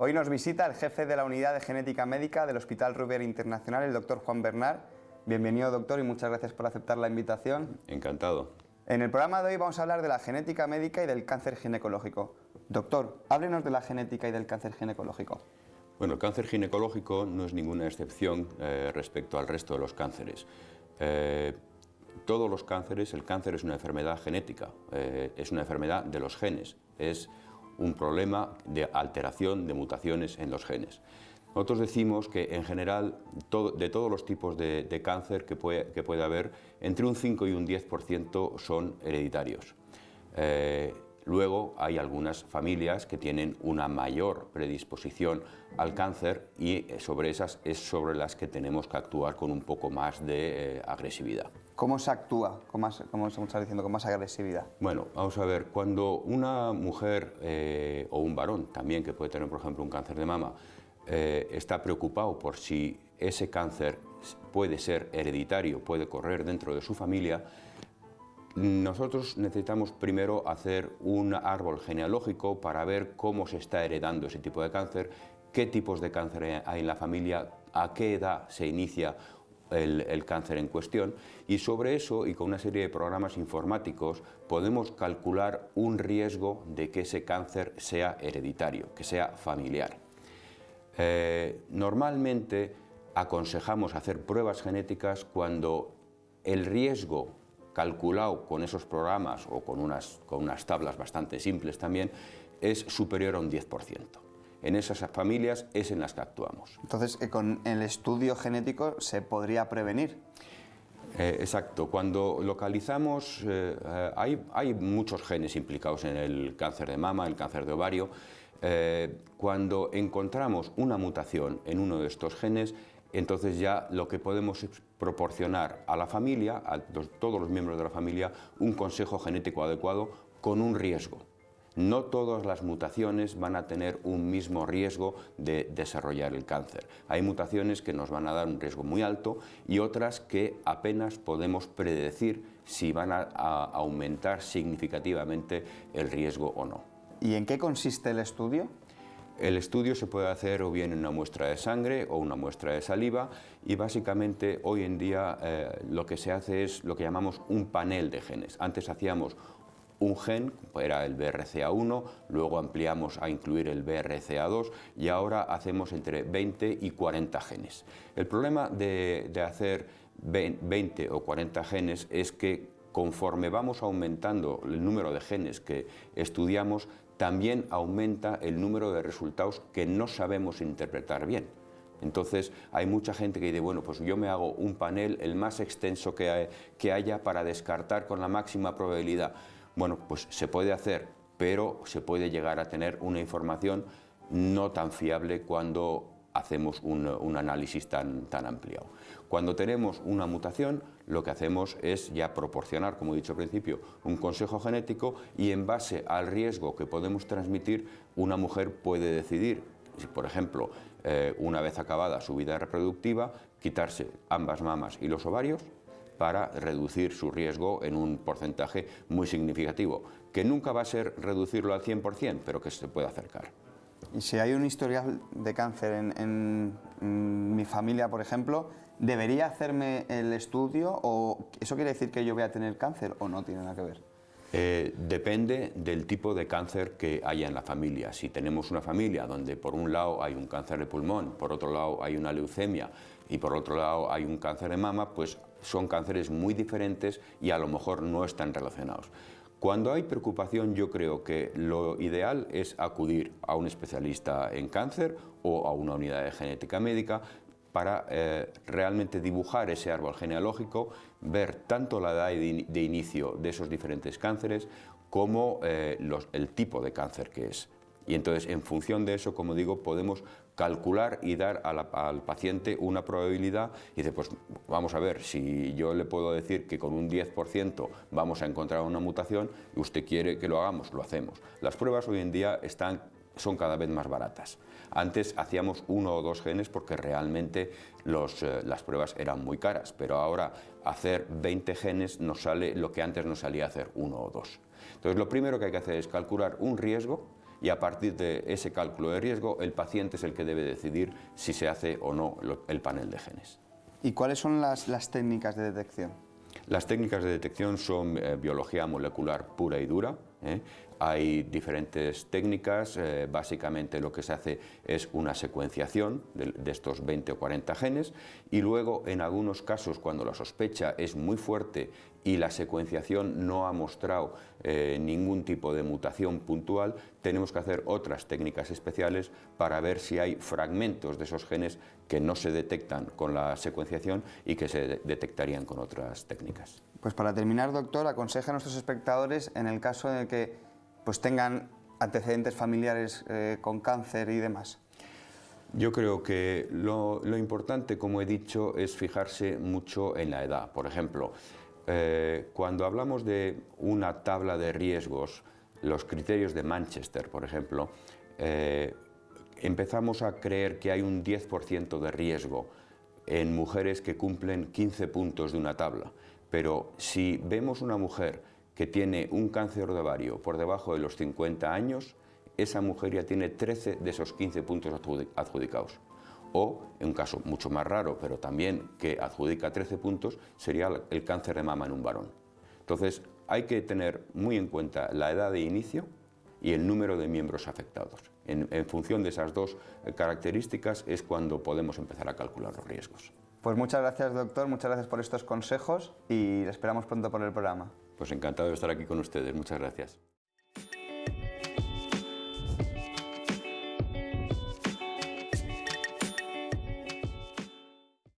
Hoy nos visita el jefe de la Unidad de Genética Médica del Hospital Ruber Internacional, el doctor Juan Bernard. Bienvenido, doctor, y muchas gracias por aceptar la invitación. Encantado. En el programa de hoy vamos a hablar de la genética médica y del cáncer ginecológico. Doctor, háblenos de la genética y del cáncer ginecológico. Bueno, el cáncer ginecológico no es ninguna excepción respecto al resto de los cánceres. Todos los cánceres, el cáncer es una enfermedad genética, es una enfermedad de los genes, es un problema de alteración, de mutaciones en los genes. Nosotros decimos que en general de todos los tipos de cáncer que puede haber, entre un 5 y un 10% son hereditarios. Luego hay algunas familias que tienen una mayor predisposición al cáncer y sobre esas es sobre las que tenemos que actuar con un poco más de agresividad. ¿Cómo se actúa, como estamos diciendo, con más agresividad? Bueno, vamos a ver, cuando una mujer o un varón también que puede tener, por ejemplo, un cáncer de mama, está preocupado por si ese cáncer puede ser hereditario, puede correr dentro de su familia, nosotros necesitamos primero hacer un árbol genealógico para ver cómo se está heredando ese tipo de cáncer, qué tipos de cáncer hay en la familia, a qué edad se inicia el cáncer en cuestión, y sobre eso y con una serie de programas informáticos podemos calcular un riesgo de que ese cáncer sea hereditario, que sea familiar. Normalmente aconsejamos hacer pruebas genéticas cuando el riesgo calculado con esos programas o con unas tablas bastante simples también es superior a un 10%. En esas familias es en las que actuamos. Entonces, con el estudio genético se podría prevenir. Exacto. Cuando localizamos, hay muchos genes implicados en el cáncer de mama, el cáncer de ovario. Cuando encontramos una mutación en uno de estos genes, entonces ya lo que podemos es proporcionar a la familia, a todos los miembros de la familia, un consejo genético adecuado con un riesgo. No todas las mutaciones van a tener un mismo riesgo de desarrollar el cáncer. Hay mutaciones que nos van a dar un riesgo muy alto y otras que apenas podemos predecir si van a aumentar significativamente el riesgo o no. ¿Y en qué consiste el estudio? El estudio se puede hacer o bien en una muestra de sangre o una muestra de saliva y básicamente hoy en día lo que se hace es lo que llamamos un panel de genes. Antes hacíamos un gen, era el BRCA1, luego ampliamos a incluir el BRCA2 y ahora hacemos entre 20 y 40 genes. El problema de hacer 20 o 40 genes es que conforme vamos aumentando el número de genes que estudiamos, también aumenta el número de resultados que no sabemos interpretar bien. Entonces hay mucha gente que dice, bueno, pues yo me hago un panel el más extenso que haya para descartar con la máxima probabilidad. Bueno, pues se puede hacer, pero se puede llegar a tener una información no tan fiable cuando hacemos un análisis tan ampliado. Cuando tenemos una mutación, lo que hacemos es ya proporcionar, como he dicho al principio, un consejo genético y en base al riesgo que podemos transmitir, una mujer puede decidir, si, por ejemplo, una vez acabada su vida reproductiva, quitarse ambas mamas y los ovarios para reducir su riesgo en un porcentaje muy significativo, que nunca va a ser reducirlo al 100%, pero que se puede acercar. Y si hay un historial de cáncer en mi familia, por ejemplo, ¿debería hacerme el estudio o eso quiere decir que yo voy a tener cáncer o no tiene nada que ver? Depende del tipo de cáncer que haya en la familia. Si tenemos una familia donde por un lado hay un cáncer de pulmón, por otro lado hay una leucemia y por otro lado hay un cáncer de mama, pues son cánceres muy diferentes y a lo mejor no están relacionados. Cuando hay preocupación, yo creo que lo ideal es acudir a un especialista en cáncer o a una unidad de genética médica para realmente dibujar ese árbol genealógico, ver tanto la edad de inicio de esos diferentes cánceres como el tipo de cáncer que es. Y entonces, en función de eso, como digo, podemos calcular y dar al paciente una probabilidad y dice, pues vamos a ver, si yo le puedo decir que con un 10% vamos a encontrar una mutación y usted quiere que lo hagamos, lo hacemos. Las pruebas hoy en día son cada vez más baratas. Antes hacíamos 1 o 2 genes porque realmente las pruebas eran muy caras, pero ahora hacer 20 genes nos sale lo que antes nos salía hacer 1 o 2. Entonces lo primero que hay que hacer es calcular un riesgo y a partir de ese cálculo de riesgo el paciente es el que debe decidir si se hace o no el panel de genes. ¿Y cuáles son las técnicas de detección? Las técnicas de detección son biología molecular pura y dura. Hay diferentes técnicas, básicamente lo que se hace es una secuenciación de estos 20 o 40 genes y luego en algunos casos cuando la sospecha es muy fuerte y la secuenciación no ha mostrado ningún tipo de mutación puntual, tenemos que hacer otras técnicas especiales para ver si hay fragmentos de esos genes que no se detectan con la secuenciación y que se detectarían con otras técnicas. Pues para terminar, doctor, aconseja a nuestros espectadores en el caso en el que pues tengan antecedentes familiares con cáncer y demás. Yo creo que lo importante, como he dicho, es fijarse mucho en la edad. Por ejemplo, cuando hablamos de una tabla de riesgos, los criterios de Manchester, por ejemplo, empezamos a creer que hay un 10% de riesgo en mujeres que cumplen 15 puntos de una tabla. Pero si vemos una mujer que tiene un cáncer de ovario por debajo de los 50 años, esa mujer ya tiene 13 de esos 15 puntos adjudicados. O, en un caso mucho más raro, pero también que adjudica 13 puntos, sería el cáncer de mama en un varón. Entonces, hay que tener muy en cuenta la edad de inicio y el número de miembros afectados. En función de esas dos características es cuando podemos empezar a calcular los riesgos. Pues muchas gracias, doctor, muchas gracias por estos consejos y esperamos pronto por el programa. Pues encantado de estar aquí con ustedes, muchas gracias.